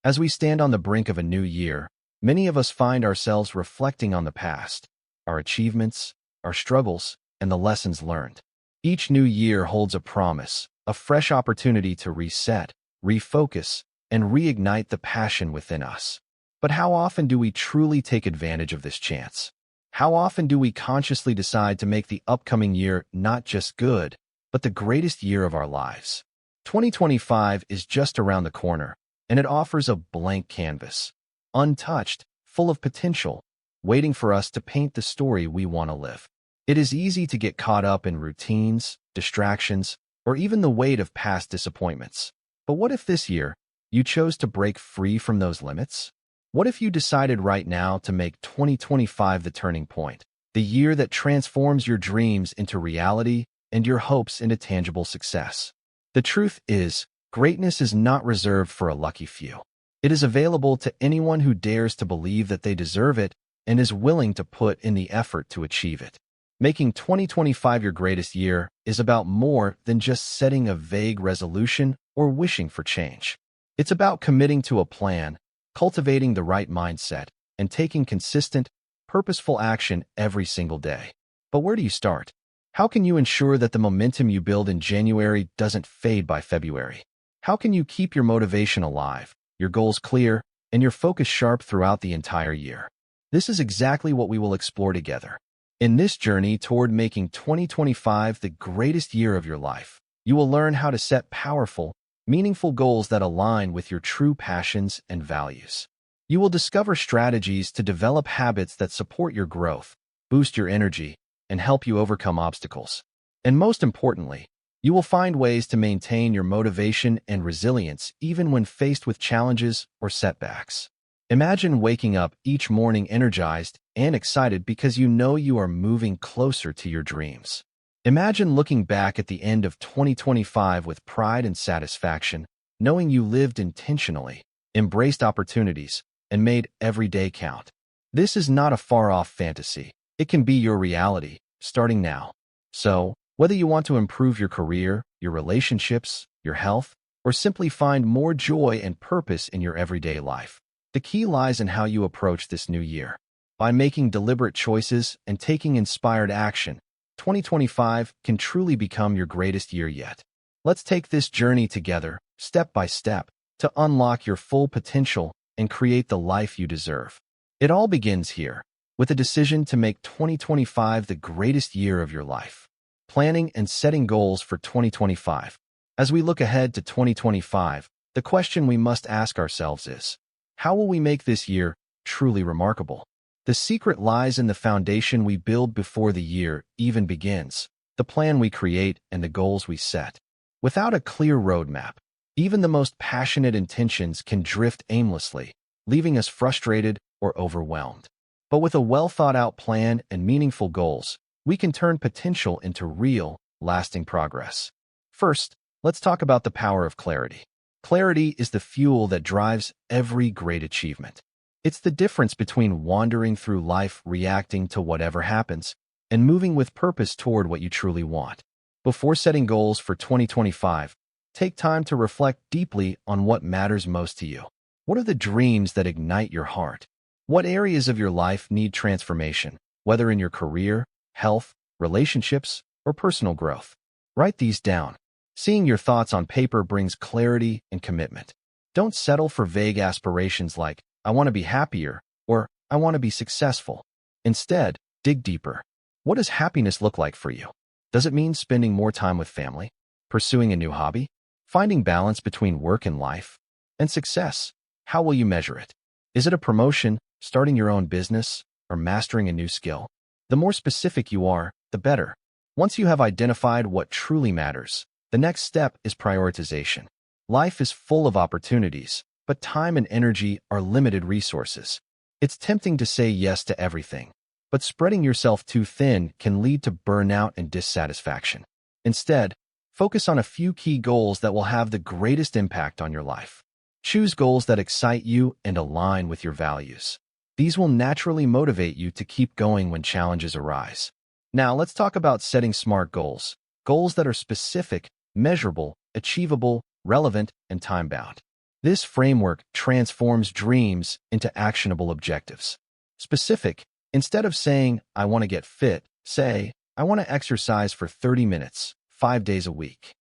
As we stand on the brink of a new year, many of us find ourselves reflecting on the past, our achievements, our struggles, and the lessons learned. Each new year holds a promise, a fresh opportunity to reset, refocus, and reignite the passion within us. But how often do we truly take advantage of this chance? How often do we consciously decide to make the upcoming year not just good, but the greatest year of our lives? 2025 is just around the corner, and it offers a blank canvas, untouched, full of potential, waiting for us to paint the story we want to live. It is easy to get caught up in routines, distractions, or even the weight of past disappointments. But what if this year, you chose to break free from those limits? What if you decided right now to make 2025 the turning point, the year that transforms your dreams into reality and your hopes into tangible success? The truth is, greatness is not reserved for a lucky few. It is available to anyone who dares to believe that they deserve it and is willing to put in the effort to achieve it. Making 2025 your greatest year is about more than just setting a vague resolution or wishing for change. It's about committing to a plan, cultivating the right mindset, and taking consistent, purposeful action every single day. But where do you start? How can you ensure that the momentum you build in January doesn't fade by February? How can you keep your motivation alive, your goals clear, and your focus sharp throughout the entire year? This is exactly what we will explore together. In this journey toward making 2025 the greatest year of your life, you will learn how to set powerful, meaningful goals that align with your true passions and values. You will discover strategies to develop habits that support your growth, boost your energy, and help you overcome obstacles. And most importantly, you will find ways to maintain your motivation and resilience even when faced with challenges or setbacks. Imagine waking up each morning energized and excited because you know you are moving closer to your dreams. Imagine looking back at the end of 2025 with pride and satisfaction, knowing you lived intentionally, embraced opportunities, and made every day count. This is not a far-off fantasy. It can be your reality, starting now. So, whether you want to improve your career, your relationships, your health, or simply find more joy and purpose in your everyday life, the key lies in how you approach this new year. By making deliberate choices and taking inspired action, 2025 can truly become your greatest year yet. Let's take this journey together, step by step, to unlock your full potential and create the life you deserve. It all begins here, with a decision to make 2025 the greatest year of your life. Planning and setting goals for 2025. As we look ahead to 2025, the question we must ask ourselves is, how will we make this year truly remarkable? The secret lies in the foundation we build before the year even begins, the plan we create and the goals we set. Without a clear roadmap, even the most passionate intentions can drift aimlessly, leaving us frustrated or overwhelmed. But with a well-thought-out plan and meaningful goals, we can turn potential into real, lasting progress. First, let's talk about the power of clarity. Clarity is the fuel that drives every great achievement. It's the difference between wandering through life reacting to whatever happens and moving with purpose toward what you truly want. Before setting goals for 2025, take time to reflect deeply on what matters most to you. What are the dreams that ignite your heart? What areas of your life need transformation, whether in your career, health, relationships, or personal growth? Write these down. Seeing your thoughts on paper brings clarity and commitment. Don't settle for vague aspirations like, I want to be happier, or I want to be successful. Instead, dig deeper. What does happiness look like for you? Does it mean spending more time with family, pursuing a new hobby, finding balance between work and life? And success, how will you measure it? Is it a promotion, starting your own business, or mastering a new skill? The more specific you are, the better. Once you have identified what truly matters, the next step is prioritization. Life is full of opportunities, but time and energy are limited resources. It's tempting to say yes to everything, but spreading yourself too thin can lead to burnout and dissatisfaction. Instead, focus on a few key goals that will have the greatest impact on your life. Choose goals that excite you and align with your values. These will naturally motivate you to keep going when challenges arise. Now, let's talk about setting SMART goals. Goals that are specific, measurable, achievable, relevant, and time-bound. This framework transforms dreams into actionable objectives. Specific, instead of saying, I want to get fit, say, I want to exercise for 30 minutes, 5 days a week.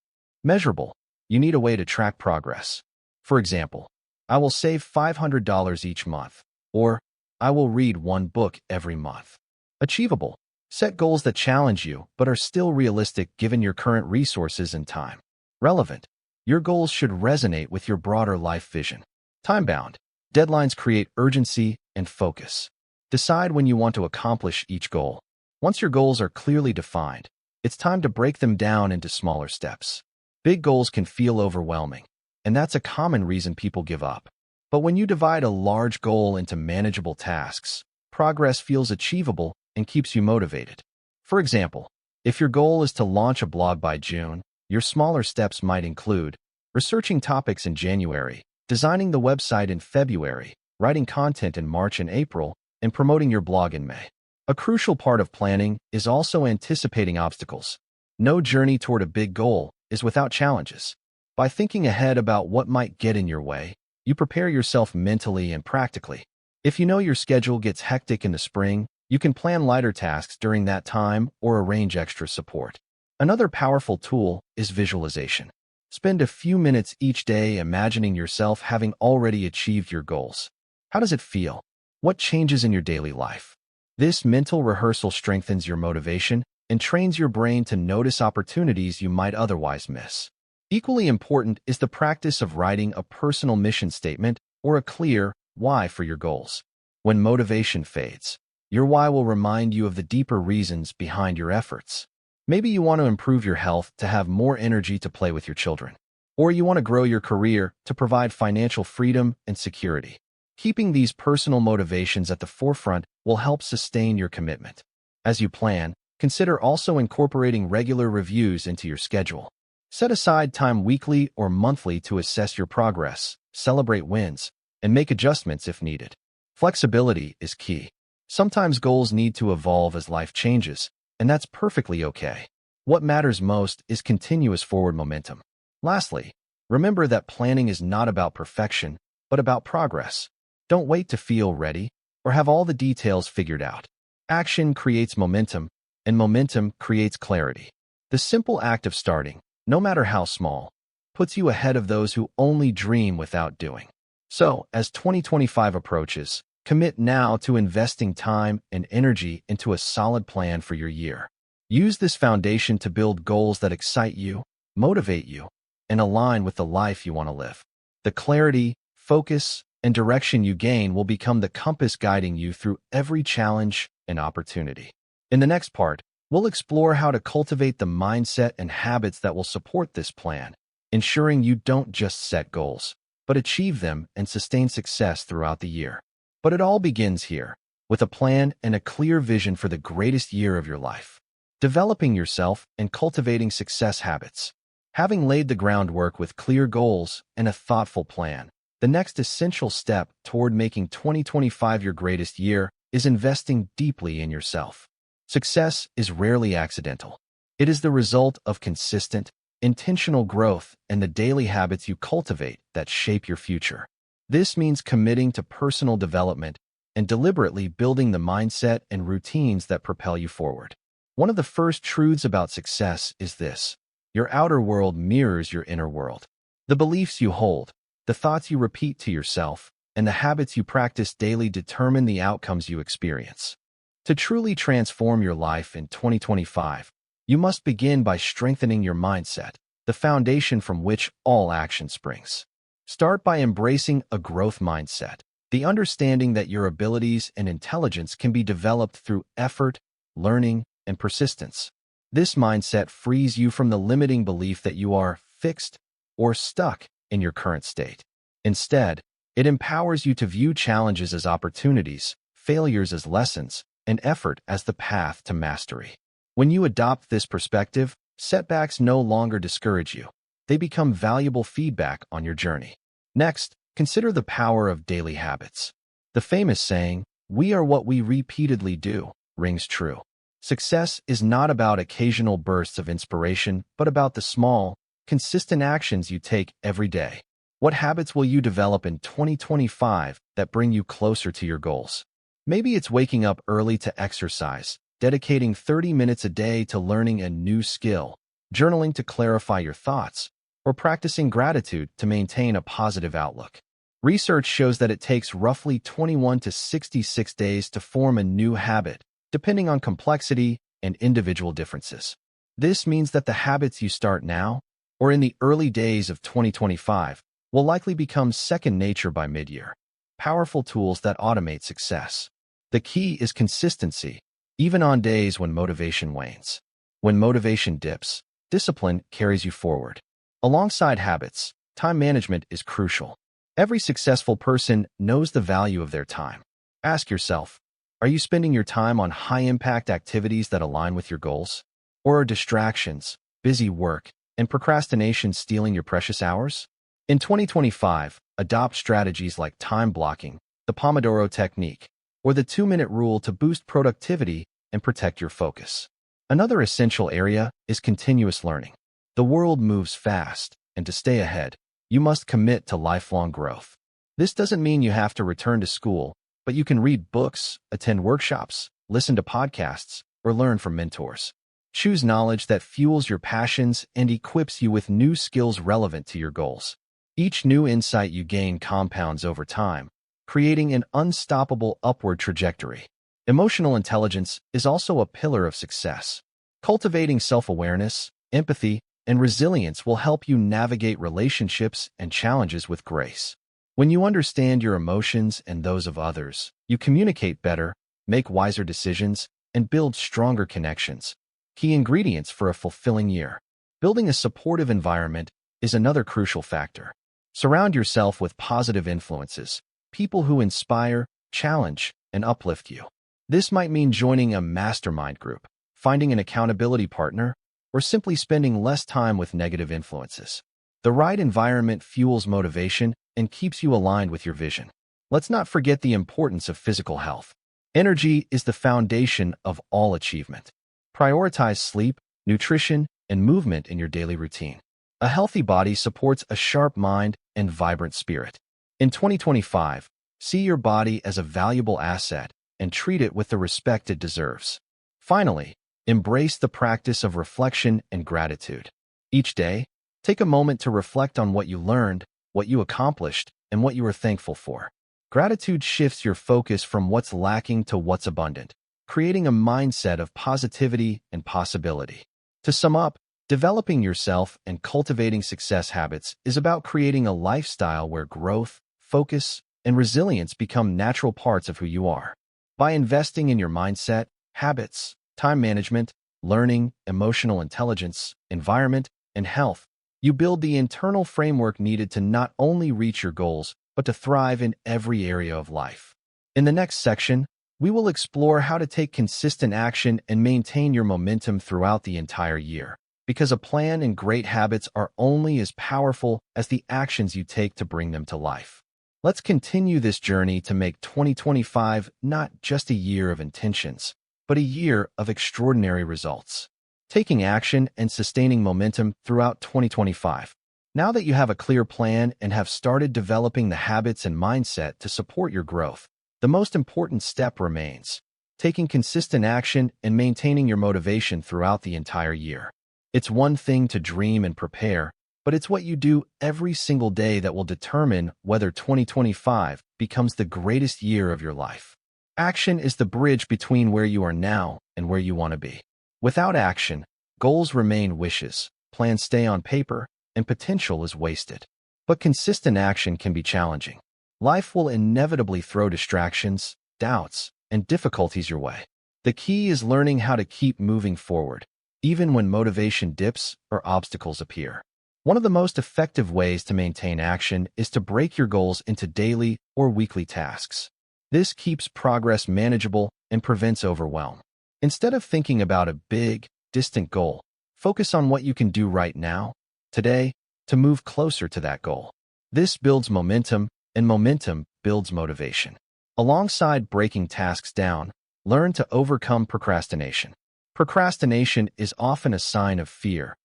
Measurable, you need a way to track progress. For example, I will save $500 each month, or I will read one book every month. Achievable, set goals that challenge you but are still realistic given your current resources and time. Relevant, your goals should resonate with your broader life vision. Time-bound, deadlines create urgency and focus. Decide when you want to accomplish each goal. Once your goals are clearly defined, it's time to break them down into smaller steps. Big goals can feel overwhelming, and that's a common reason people give up. But when you divide a large goal into manageable tasks, progress feels achievable and keeps you motivated. For example, if your goal is to launch a blog by June, your smaller steps might include researching topics in January, designing the website in February, writing content in March and April, and promoting your blog in May. A crucial part of planning is also anticipating obstacles. No journey toward a big goal is without challenges. By thinking ahead about what might get in your way, you prepare yourself mentally and practically. If you know your schedule gets hectic in the spring, you can plan lighter tasks during that time or arrange extra support. Another powerful tool is visualization. Spend a few minutes each day imagining yourself having already achieved your goals. How does it feel? What changes in your daily life? This mental rehearsal strengthens your motivation and trains your brain to notice opportunities you might otherwise miss. Equally important is the practice of writing a personal mission statement or a clear why for your goals. When motivation fades, your why will remind you of the deeper reasons behind your efforts. Maybe you want to improve your health to have more energy to play with your children. Or you want to grow your career to provide financial freedom and security. Keeping these personal motivations at the forefront will help sustain your commitment. As you plan, consider also incorporating regular reviews into your schedule. Set aside time weekly or monthly to assess your progress, celebrate wins, and make adjustments if needed. Flexibility is key. Sometimes goals need to evolve as life changes, and that's perfectly okay. What matters most is continuous forward momentum. Lastly, remember that planning is not about perfection, but about progress. Don't wait to feel ready or have all the details figured out. Action creates momentum, and momentum creates clarity. The simple act of starting, no matter how small, puts you ahead of those who only dream without doing. So, as 2025 approaches, commit now to investing time and energy into a solid plan for your year. Use this foundation to build goals that excite you, motivate you, and align with the life you want to live. The clarity, focus, and direction you gain will become the compass guiding you through every challenge and opportunity. In the next part, we'll explore how to cultivate the mindset and habits that will support this plan, ensuring you don't just set goals, but achieve them and sustain success throughout the year. But it all begins here, with a plan and a clear vision for the greatest year of your life. Developing yourself and cultivating success habits. Having laid the groundwork with clear goals and a thoughtful plan, the next essential step toward making 2025 your greatest year is investing deeply in yourself. Success is rarely accidental. It is the result of consistent, intentional growth and the daily habits you cultivate that shape your future. This means committing to personal development and deliberately building the mindset and routines that propel you forward. One of the first truths about success is this: your outer world mirrors your inner world. The beliefs you hold, the thoughts you repeat to yourself, and the habits you practice daily determine the outcomes you experience. To truly transform your life in 2025, you must begin by strengthening your mindset, the foundation from which all action springs. Start by embracing a growth mindset, the understanding that your abilities and intelligence can be developed through effort, learning, and persistence. This mindset frees you from the limiting belief that you are fixed or stuck in your current state. Instead, it empowers you to view challenges as opportunities, failures as lessons, and effort as the path to mastery. When you adopt this perspective, setbacks no longer discourage you. They become valuable feedback on your journey. Next, consider the power of daily habits. The famous saying, "We are what we repeatedly do," rings true. Success is not about occasional bursts of inspiration, but about the small, consistent actions you take every day. What habits will you develop in 2025 that bring you closer to your goals? Maybe it's waking up early to exercise, dedicating 30 minutes a day to learning a new skill, journaling to clarify your thoughts, or practicing gratitude to maintain a positive outlook. Research shows that it takes roughly 21 to 66 days to form a new habit, depending on complexity and individual differences. This means that the habits you start now, or in the early days of 2025, will likely become second nature by mid-year. Powerful tools that automate success. The key is consistency, even on days when motivation wanes. When motivation dips, discipline carries you forward. Alongside habits, time management is crucial. Every successful person knows the value of their time. Ask yourself, are you spending your time on high-impact activities that align with your goals? Or are distractions, busy work, and procrastination stealing your precious hours? In 2025, adopt strategies like time blocking, the Pomodoro technique, or the 2-minute rule to boost productivity and protect your focus. Another essential area is continuous learning. The world moves fast, and to stay ahead, you must commit to lifelong growth. This doesn't mean you have to return to school, but you can read books, attend workshops, listen to podcasts, or learn from mentors. Choose knowledge that fuels your passions and equips you with new skills relevant to your goals. Each new insight you gain compounds over time, creating an unstoppable upward trajectory. Emotional intelligence is also a pillar of success. Cultivating self-awareness, empathy, and resilience will help you navigate relationships and challenges with grace. When you understand your emotions and those of others, you communicate better, make wiser decisions, and build stronger connections. Key ingredients for a fulfilling year. Building a supportive environment is another crucial factor. Surround yourself with positive influences, people who inspire, challenge, and uplift you. This might mean joining a mastermind group, finding an accountability partner, or simply spending less time with negative influences. The right environment fuels motivation and keeps you aligned with your vision. Let's not forget the importance of physical health. Energy is the foundation of all achievement. Prioritize sleep, nutrition, and movement in your daily routine. A healthy body supports a sharp mind and vibrant spirit. In 2025, see your body as a valuable asset and treat it with the respect it deserves. Finally, embrace the practice of reflection and gratitude. Each day, take a moment to reflect on what you learned, what you accomplished, and what you are thankful for. Gratitude shifts your focus from what's lacking to what's abundant, creating a mindset of positivity and possibility. To sum up, developing yourself and cultivating success habits is about creating a lifestyle where growth, focus, and resilience become natural parts of who you are. By investing in your mindset, habits, time management, learning, emotional intelligence, environment, and health, you build the internal framework needed to not only reach your goals, but to thrive in every area of life. In the next section, we will explore how to take consistent action and maintain your momentum throughout the entire year, because a plan and great habits are only as powerful as the actions you take to bring them to life. Let's continue this journey to make 2025 not just a year of intentions, but a year of extraordinary results. Taking action and sustaining momentum throughout 2025. Now that you have a clear plan and have started developing the habits and mindset to support your growth, the most important step remains: taking consistent action and maintaining your motivation throughout the entire year. It's one thing to dream and prepare, but it's what you do every single day that will determine whether 2025 becomes the greatest year of your life. Action is the bridge between where you are now and where you want to be. Without action, goals remain wishes, plans stay on paper, and potential is wasted. But consistent action can be challenging. Life will inevitably throw distractions, doubts, and difficulties your way. The key is learning how to keep moving forward, even when motivation dips or obstacles appear. One of the most effective ways to maintain action is to break your goals into daily or weekly tasks. This keeps progress manageable and prevents overwhelm. Instead of thinking about a big, distant goal, focus on what you can do right now, today, to move closer to that goal. This builds momentum, and momentum builds motivation. Alongside breaking tasks down, learn to overcome procrastination. Procrastination is often a sign of fear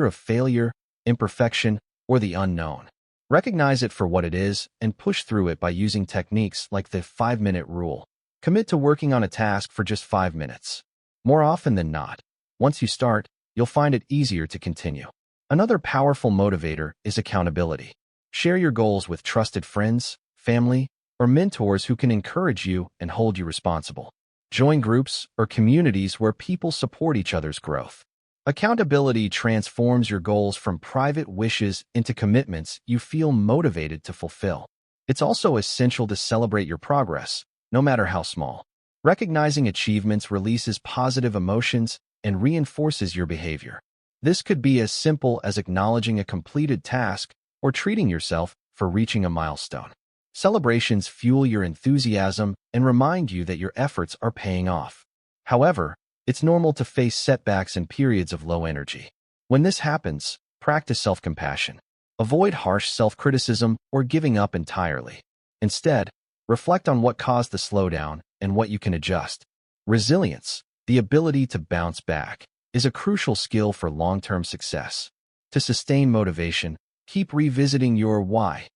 of failure, imperfection, or the unknown. Recognize it for what it is and push through it by using techniques like the 5-minute rule. Commit to working on a task for just 5 minutes. More often than not, once you start, you'll find it easier to continue. Another powerful motivator is accountability. Share your goals with trusted friends, family, or mentors who can encourage you and hold you responsible. Join groups or communities where people support each other's growth. Accountability transforms your goals from private wishes into commitments you feel motivated to fulfill. It's also essential to celebrate your progress, no matter how small. Recognizing achievements releases positive emotions and reinforces your behavior. This could be as simple as acknowledging a completed task or treating yourself for reaching a milestone. Celebrations fuel your enthusiasm and remind you that your efforts are paying off. However, it's normal to face setbacks and periods of low energy. When this happens, practice self-compassion. Avoid harsh self-criticism or giving up entirely. Instead, reflect on what caused the slowdown and what you can adjust. Resilience, the ability to bounce back, is a crucial skill for long-term success. To sustain motivation, keep revisiting your why,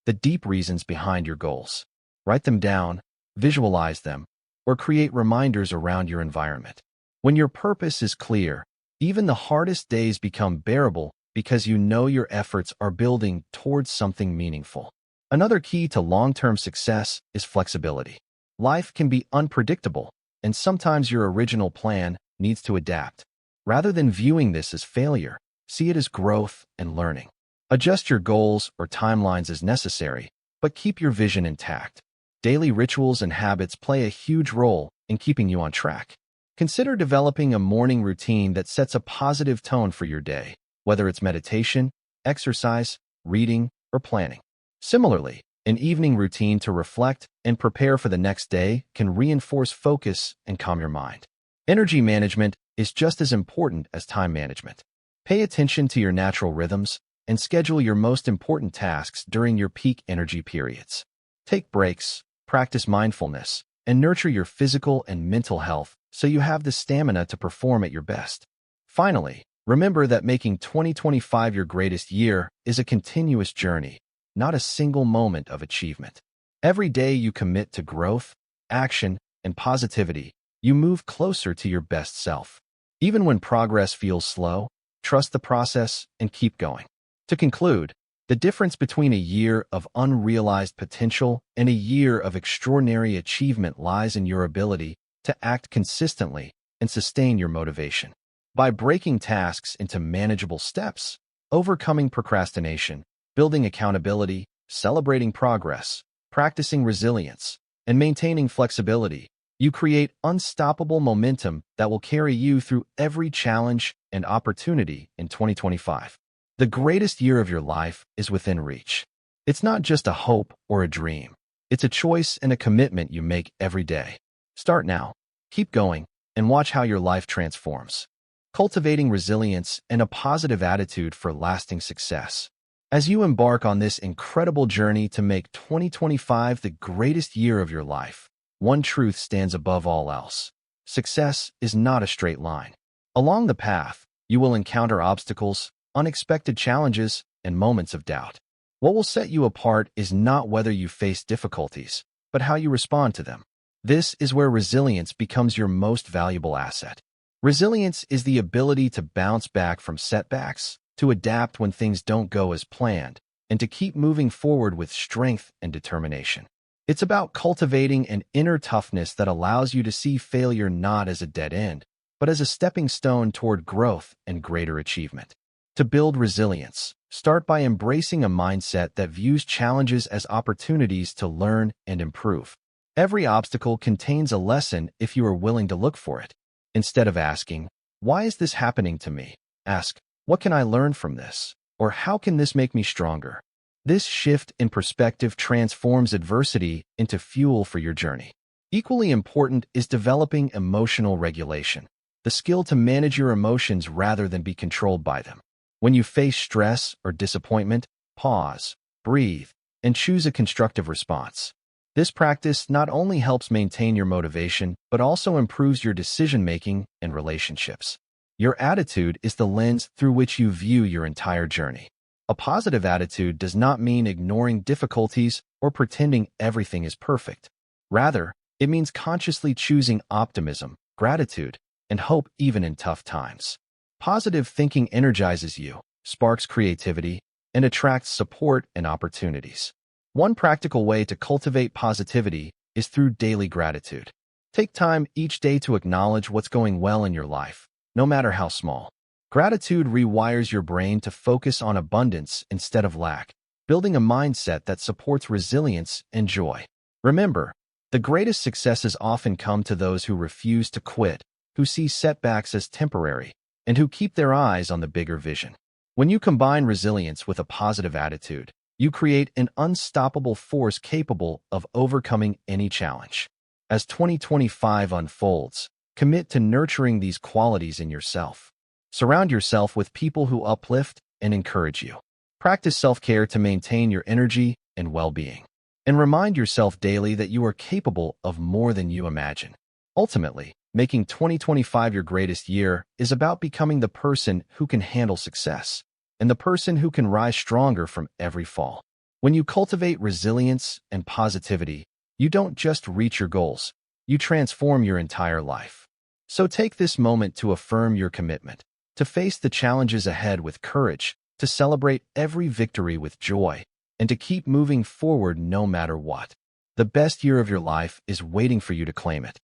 the deep reasons behind your goals. Write them down, visualize them, or create reminders around your environment. When your purpose is clear, even the hardest days become bearable because you know your efforts are building towards something meaningful. Another key to long-term success is flexibility. Life can be unpredictable, and sometimes your original plan needs to adapt. Rather than viewing this as failure, see it as growth and learning. Adjust your goals or timelines as necessary, but keep your vision intact. Daily rituals and habits play a huge role in keeping you on track. Consider developing a morning routine that sets a positive tone for your day, whether it's meditation, exercise, reading, or planning. Similarly, an evening routine to reflect and prepare for the next day can reinforce focus and calm your mind. Energy management is just as important as time management. Pay attention to your natural rhythms and schedule your most important tasks during your peak energy periods. Take breaks, practice mindfulness, and nurture your physical and mental health so you have the stamina to perform at your best. Finally, remember that making 2025 your greatest year is a continuous journey, not a single moment of achievement. Every day you commit to growth, action, and positivity, you move closer to your best self. Even when progress feels slow, trust the process and keep going. To conclude, the difference between a year of unrealized potential and a year of extraordinary achievement lies in your ability to act consistently and sustain your motivation. By breaking tasks into manageable steps, overcoming procrastination, building accountability, celebrating progress, practicing resilience, and maintaining flexibility, you create unstoppable momentum that will carry you through every challenge and opportunity in 2025. The greatest year of your life is within reach. It's not just a hope or a dream. It's a choice and a commitment you make every day. Start now, keep going, and watch how your life transforms. Cultivating resilience and a positive attitude for lasting success. As you embark on this incredible journey to make 2025 the greatest year of your life, one truth stands above all else. Success is not a straight line. Along the path, you will encounter obstacles, unexpected challenges, and moments of doubt. What will set you apart is not whether you face difficulties, but how you respond to them. This is where resilience becomes your most valuable asset. Resilience is the ability to bounce back from setbacks, to adapt when things don't go as planned, and to keep moving forward with strength and determination. It's about cultivating an inner toughness that allows you to see failure not as a dead end, but as a stepping stone toward growth and greater achievement. To build resilience, start by embracing a mindset that views challenges as opportunities to learn and improve. Every obstacle contains a lesson if you are willing to look for it. Instead of asking, "Why is this happening to me?" ask, "What can I learn from this?" Or "How can this make me stronger?" This shift in perspective transforms adversity into fuel for your journey. Equally important is developing emotional regulation, the skill to manage your emotions rather than be controlled by them. When you face stress or disappointment, pause, breathe, and choose a constructive response. This practice not only helps maintain your motivation, but also improves your decision-making and relationships. Your attitude is the lens through which you view your entire journey. A positive attitude does not mean ignoring difficulties or pretending everything is perfect. Rather, it means consciously choosing optimism, gratitude, and hope even in tough times. Positive thinking energizes you, sparks creativity, and attracts support and opportunities. One practical way to cultivate positivity is through daily gratitude. Take time each day to acknowledge what's going well in your life, no matter how small. Gratitude rewires your brain to focus on abundance instead of lack, building a mindset that supports resilience and joy. Remember, the greatest successes often come to those who refuse to quit, who see setbacks as temporary, and who keep their eyes on the bigger vision. When you combine resilience with a positive attitude, you create an unstoppable force capable of overcoming any challenge. As 2025 unfolds, commit to nurturing these qualities in yourself. Surround yourself with people who uplift and encourage you. Practice self-care to maintain your energy and well-being. And remind yourself daily that you are capable of more than you imagine. Ultimately, making 2025 your greatest year is about becoming the person who can handle success and the person who can rise stronger from every fall. When you cultivate resilience and positivity, you don't just reach your goals, you transform your entire life. So take this moment to affirm your commitment, to face the challenges ahead with courage, to celebrate every victory with joy, and to keep moving forward no matter what. The best year of your life is waiting for you to claim it.